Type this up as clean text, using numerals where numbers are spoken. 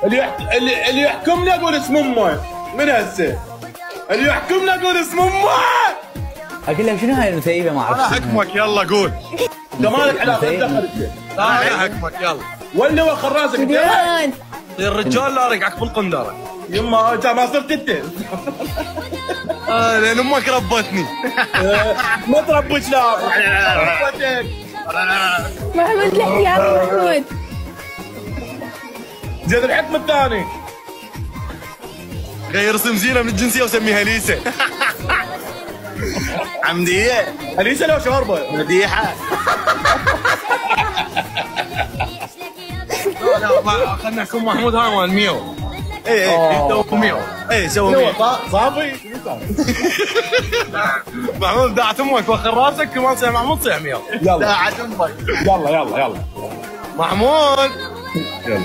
اللي يحكمنا اقول اسم امه من هسه. اللي يحكمنا اقول اسم امه. اقول لك شنو هاي المثيبه ما اعرف. انا حكمك يلا قول. انت مالك علاقه دخل. انا حكمك يلا. ولا وخر راسك انت. صير رجال لا ارقعك بالقندره. يما انت ما صرت انت. لان امك ربتني. ما تربيت لا. ربتك. محمود لحي يا محمود. زين الحكم الثاني. غير اسم زينه من الجنسيه وسميها ليسا. عمديه. اليسا لو شاربه. مديحه. لا خلنا نحكم محمود هاي مال ميو. اي تو ميو. اي سوي ميو. صافي. محمود دعت امك وخر راسك كمان صيح محمود صيح ميو. يلا داعت امك. يلا. محمود. يلا.